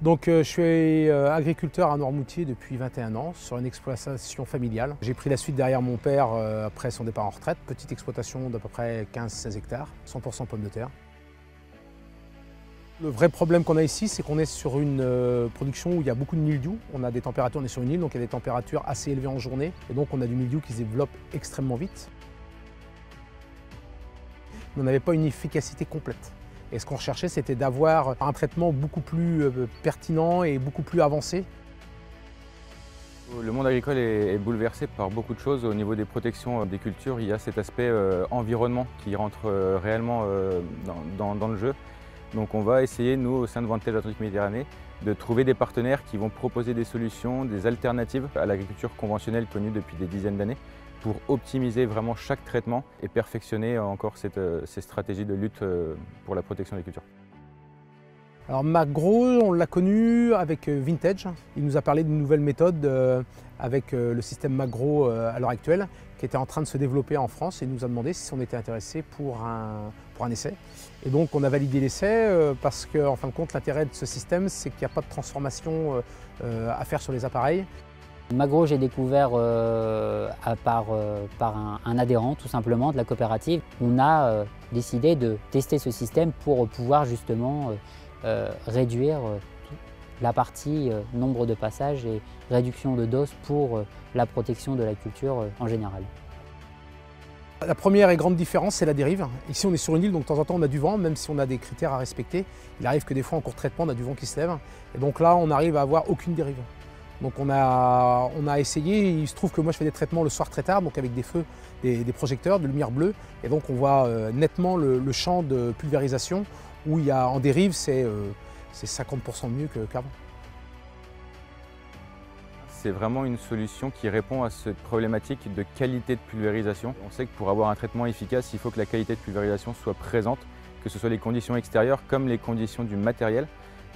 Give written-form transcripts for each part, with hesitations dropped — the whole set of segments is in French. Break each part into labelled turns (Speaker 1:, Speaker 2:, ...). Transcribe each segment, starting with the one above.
Speaker 1: Donc je suis agriculteur à Noirmoutier depuis 21 ans sur une exploitation familiale. J'ai pris la suite derrière mon père après son départ en retraite. Petite exploitation d'à peu près 15-16 hectares, 100% pommes de terre. Le vrai problème qu'on a ici, c'est qu'on est sur une production où il y a beaucoup de mildiou. On a des températures, on est sur une île, donc il y a des températures assez élevées en journée. Et donc on a du mildiou qui se développe extrêmement vite. Mais on n'avait pas une efficacité complète. Et ce qu'on recherchait, c'était d'avoir un traitement beaucoup plus pertinent et beaucoup plus avancé.
Speaker 2: Le monde agricole est bouleversé par beaucoup de choses. Au niveau des protections des cultures, il y a cet aspect environnement qui rentre réellement dans le jeu. Donc on va essayer, nous, au sein de Vantage Atlantique Méditerranée, de trouver des partenaires qui vont proposer des solutions, des alternatives à l'agriculture conventionnelle connue depuis des dizaines d'années pour optimiser vraiment chaque traitement et perfectionner encore ces stratégies de lutte pour la protection des cultures.
Speaker 1: Alors Magro, on l'a connu avec Vintage. Il nous a parlé d'une nouvelle méthode avec le système Magro à l'heure actuelle qui était en train de se développer en France et il nous a demandé si on était intéressé pour un essai. Et donc on a validé l'essai parce qu'en fin de compte l'intérêt de ce système c'est qu'il n'y a pas de transformation à faire sur les appareils.
Speaker 3: Magro, j'ai découvert par un adhérent tout simplement de la coopérative. On a décidé de tester ce système pour pouvoir justement réduire la partie nombre de passages et réduction de doses pour la protection de la culture en général.
Speaker 1: La première et grande différence, c'est la dérive. Ici, on est sur une île, donc de temps en temps, on a du vent, même si on a des critères à respecter. Il arrive que des fois, en cours de traitement, on a du vent qui se lève. Et donc là, on arrive à avoir aucune dérive. Donc on a essayé, il se trouve que moi je fais des traitements le soir très tard, donc avec des feux, des projecteurs, de lumière bleue. Et donc on voit nettement le champ de pulvérisation où il y a, en dérive, c'est 50% mieux qu'avant.
Speaker 2: C'est vraiment une solution qui répond à cette problématique de qualité de pulvérisation. On sait que pour avoir un traitement efficace, il faut que la qualité de pulvérisation soit présente, que ce soit les conditions extérieures comme les conditions du matériel.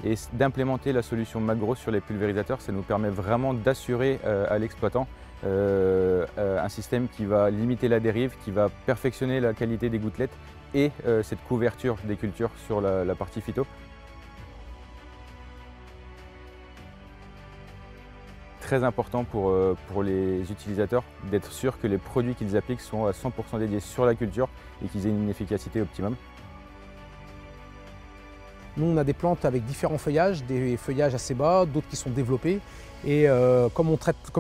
Speaker 2: Et d'implémenter la solution Magro sur les pulvérisateurs, ça nous permet vraiment d'assurer à l'exploitant un système qui va limiter la dérive, qui va perfectionner la qualité des gouttelettes et cette couverture des cultures sur la partie phyto. Très important pour les utilisateurs d'être sûr que les produits qu'ils appliquent sont à 100% dédiés sur la culture et qu'ils aient une efficacité optimum.
Speaker 1: Nous, on a des plantes avec différents feuillages, des feuillages assez bas, d'autres qui sont développés. Et comme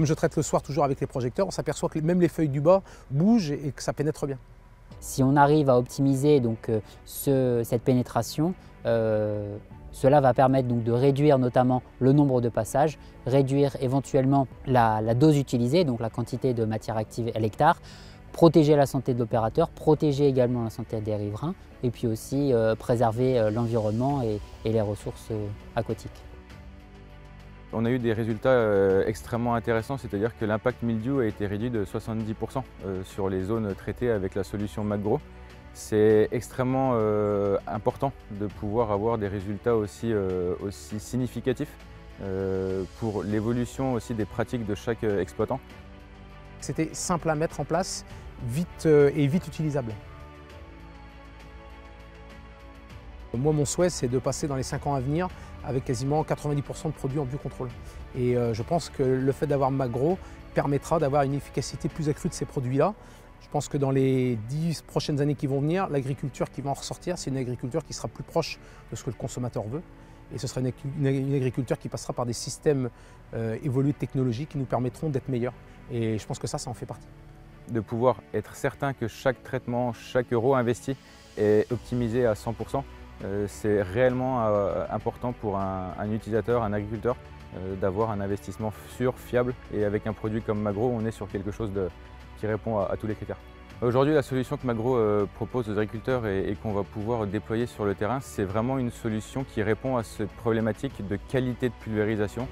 Speaker 1: je traite le soir toujours avec les projecteurs, on s'aperçoit que même les feuilles du bas bougent et que ça pénètre bien.
Speaker 3: Si on arrive à optimiser donc, cette pénétration, cela va permettre donc, de réduire notamment le nombre de passages, réduire éventuellement la dose utilisée, donc la quantité de matière active à l'hectare, protéger la santé de l'opérateur, protéger également la santé des riverains et puis aussi préserver l'environnement et les ressources aquatiques.
Speaker 2: On a eu des résultats extrêmement intéressants, c'est-à-dire que l'impact mildiou a été réduit de 70% sur les zones traitées avec la solution Magro. C'est extrêmement important de pouvoir avoir des résultats aussi significatifs pour l'évolution aussi des pratiques de chaque exploitant.
Speaker 1: C'était simple à mettre en place, vite utilisable. Moi, mon souhait, c'est de passer dans les 5 ans à venir avec quasiment 90% de produits en biocontrôle. Et je pense que le fait d'avoir Magro permettra d'avoir une efficacité plus accrue de ces produits-là. Je pense que dans les 10 prochaines années qui vont venir, l'agriculture qui va en ressortir, c'est une agriculture qui sera plus proche de ce que le consommateur veut. Et ce sera une agriculture qui passera par des systèmes évolués de technologie qui nous permettront d'être meilleurs. Et je pense que ça en fait partie.
Speaker 2: De pouvoir être certain que chaque traitement, chaque euro investi est optimisé à 100%, c'est réellement important pour un utilisateur, un agriculteur, d'avoir un investissement sûr, fiable. Et avec un produit comme Magro, on est sur quelque chose qui répond à tous les critères. Aujourd'hui, la solution que Magro propose aux agriculteurs et qu'on va pouvoir déployer sur le terrain, c'est vraiment une solution qui répond à cette problématique de qualité de pulvérisation.